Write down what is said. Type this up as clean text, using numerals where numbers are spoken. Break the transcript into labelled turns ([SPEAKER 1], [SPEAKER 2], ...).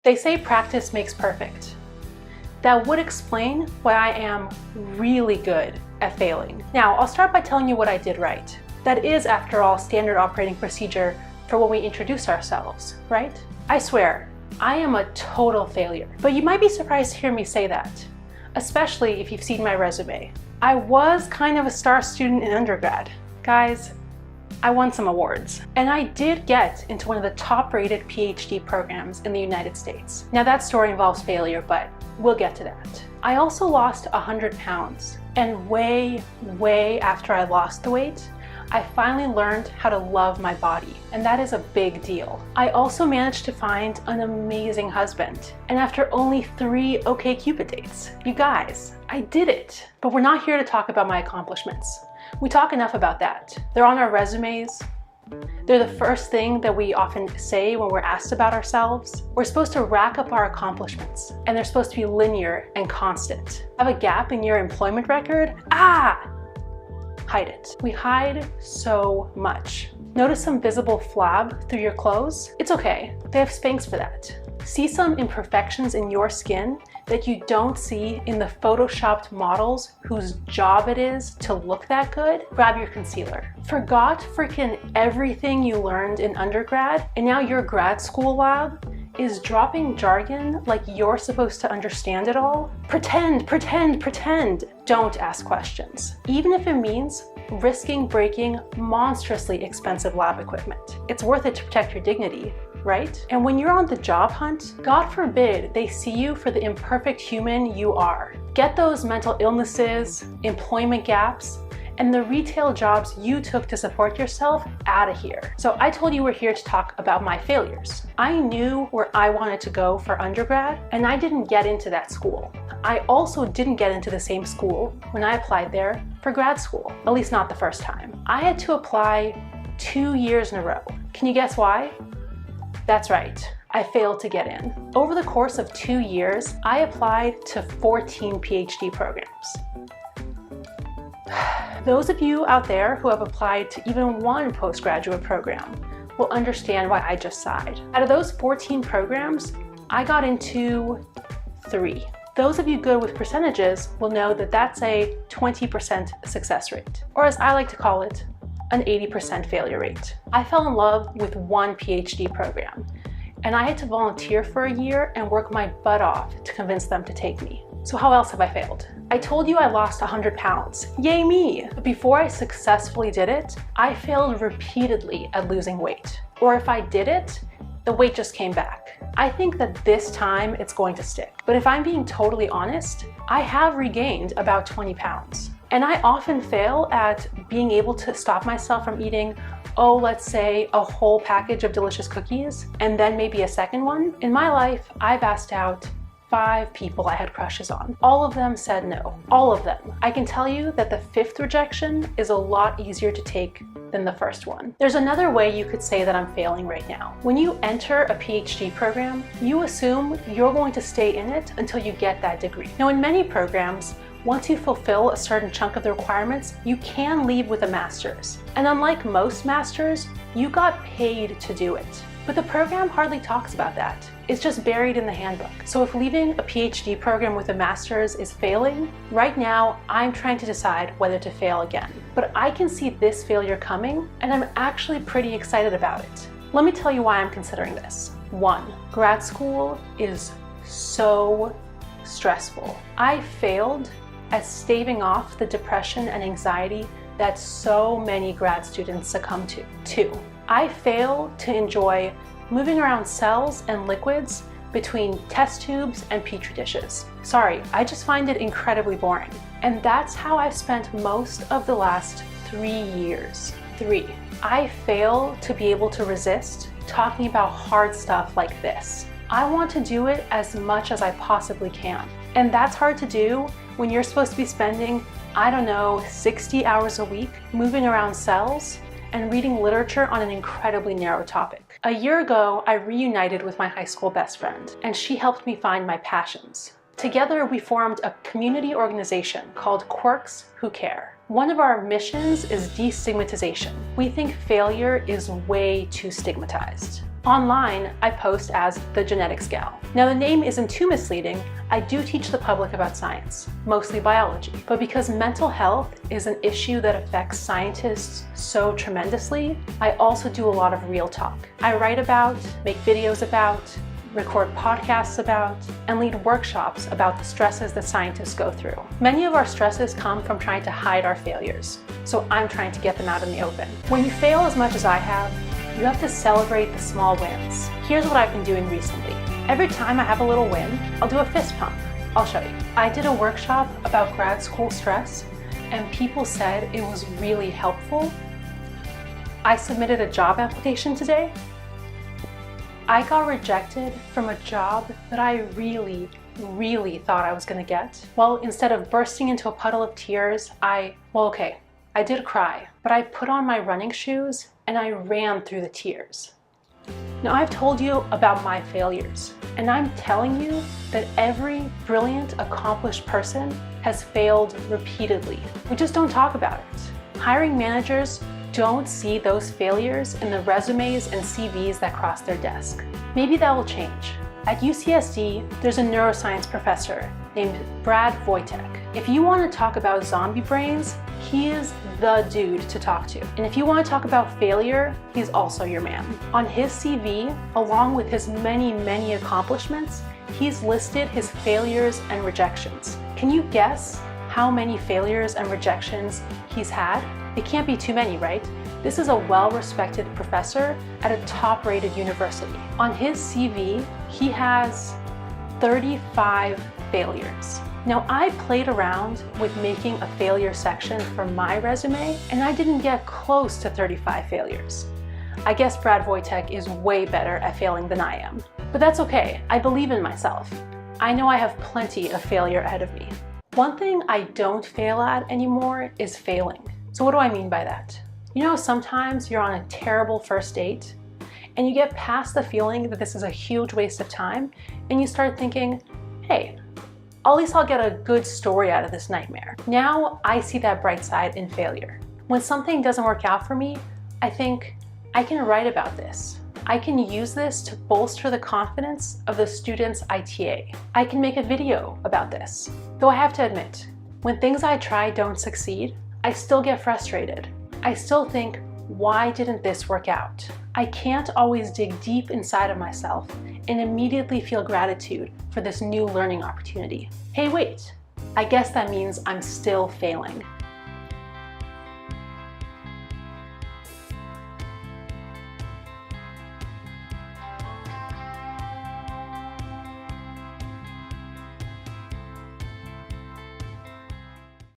[SPEAKER 1] They say practice makes perfect. That would explain why I am really good at failing. Now, I'll start by telling you what I did right. That is, after all, standard operating procedure for when we introduce ourselves, right? I swear, I am a total failure. But you might be surprised to hear me say that, especially if you've seen my resume. I was kind of a star student in undergrad. Guys, I won some awards. And I did get into one of the top-rated PhD programs in the United States. Now that story involves failure, but we'll get to that. I also lost 100 pounds. And way after I lost the weight, I finally learned how to love my body, and that is a big deal. I also managed to find an amazing husband, and after only 3 OkCupid dates. You guys, I did it. But we're not here to talk about my accomplishments. We talk enough about that. They're on our resumes. They're the first thing that we often say when we're asked about ourselves. We're supposed to rack up our accomplishments, and they're supposed to be linear and constant. Have a gap in your employment record? Hide it. We hide so much. Notice some visible flab through your clothes? It's okay. They have Spanx for that. See some imperfections in your skin that you don't see in the photoshopped models whose job it is to look that good? Grab your concealer. Forgot freaking everything you learned in undergrad, and now your grad school lab is dropping jargon like you're supposed to understand it all? Pretend. Don't ask questions. Even if it means risking breaking monstrously expensive lab equipment. It's worth it to protect your dignity, right? And when you're on the job hunt, God forbid they see you for the imperfect human you are. Get those mental illnesses, employment gaps, and the retail jobs you took to support yourself out of here. So I told you we're here to talk about my failures. I knew where I wanted to go for undergrad, and I didn't get into that school. I also didn't get into the same school when I applied there for grad school, at least not the first time. I had to apply 2 years in a row. Can you guess why? That's right. I failed to get in. Over the course of 2 years, I applied to 14 PhD programs. Those of you out there who have applied to even one postgraduate program will understand why I just sighed. Out of those 14 programs, I got into 3. Those of you good with percentages will know that that's a 20% success rate, or as I like to call it, an 80% failure rate. I fell in love with one PhD program, and I had to volunteer for a year and work my butt off to convince them to take me. So how else have I failed? I told you I lost 100 pounds. Yay me! But before I successfully did it, I failed repeatedly at losing weight. Or if I did it, the weight just came back. I think that this time it's going to stick. But if I'm being totally honest, I have regained about 20 pounds. And I often fail at being able to stop myself from eating, let's say a whole package of delicious cookies, and then maybe a second one. In my life, I've asked out 5 people I had crushes on. All of them said no. All of them. I can tell you that the 5th rejection is a lot easier to take than the first one. There's another way you could say that I'm failing right now. When you enter a PhD program, you assume you're going to stay in it until you get that degree. Now, in many programs, once you fulfill a certain chunk of the requirements, you can leave with a master's. And unlike most masters, you got paid to do it. But the program hardly talks about that. It's just buried in the handbook. So if leaving a PhD program with a master's is failing, right now I'm trying to decide whether to fail again. But I can see this failure coming, and I'm actually pretty excited about it. Let me tell you why I'm considering this. 1, grad school is so stressful. I failed at staving off the depression and anxiety that so many grad students succumb to. 2, I fail to enjoy moving around cells and liquids between test tubes and petri dishes. Sorry, I just find it incredibly boring. And that's how I've spent most of the last 3 years. 3, I fail to be able to resist talking about hard stuff like this. I want to do it as much as I possibly can. And that's hard to do when you're supposed to be spending, 60 hours a week moving around cells and reading literature on an incredibly narrow topic. A year ago, I reunited with my high school best friend, and she helped me find my passions. Together, we formed a community organization called Quirks Who Care. One of our missions is destigmatization. We think failure is way too stigmatized. Online, I post as The Genetics Gal. Now, the name isn't too misleading. I do teach the public about science, mostly biology. But because mental health is an issue that affects scientists so tremendously, I also do a lot of real talk. I write about, make videos about, record podcasts about, and lead workshops about the stresses that scientists go through. Many of our stresses come from trying to hide our failures, so I'm trying to get them out in the open. When you fail as much as I have, you have to celebrate the small wins. Here's what I've been doing recently. Every time I have a little win, I'll do a fist pump. I'll show you. I did a workshop about grad school stress, and people said it was really helpful. I submitted a job application today. I got rejected from a job that I really thought I was gonna get. Well, instead of bursting into a puddle of tears, I did cry, but I put on my running shoes and I ran through the tears. Now, I've told you about my failures, and I'm telling you that every brilliant, accomplished person has failed repeatedly. We just don't talk about it. Hiring managers don't see those failures in the resumes and CVs that cross their desk. Maybe that will change. At UCSD, there's a neuroscience professor named Brad Voytek. If you want to talk about zombie brains, he is the dude to talk to. And if you want to talk about failure, he's also your man. On his CV, along with his many accomplishments, he's listed his failures and rejections. Can you guess how many failures and rejections he's had? It can't be too many, right? This is a well-respected professor at a top-rated university. On his CV, he has 35 failures. Now, I played around with making a failure section for my resume, and I didn't get close to 35 failures. I guess Brad Voytek is way better at failing than I am. But that's okay, I believe in myself. I know I have plenty of failure ahead of me. One thing I don't fail at anymore is failing. So what do I mean by that? You know, sometimes you're on a terrible first date and you get past the feeling that this is a huge waste of time and you start thinking, hey, at least I'll get a good story out of this nightmare. Now I see that bright side in failure. When something doesn't work out for me, I think I can write about this. I can use this to bolster the confidence of the students I TA. I can make a video about this. Though I have to admit, when things I try don't succeed, I still get frustrated. I still think, why didn't this work out? I can't always dig deep inside of myself and immediately feel gratitude for this new learning opportunity. Hey, wait, I guess that means I'm still failing.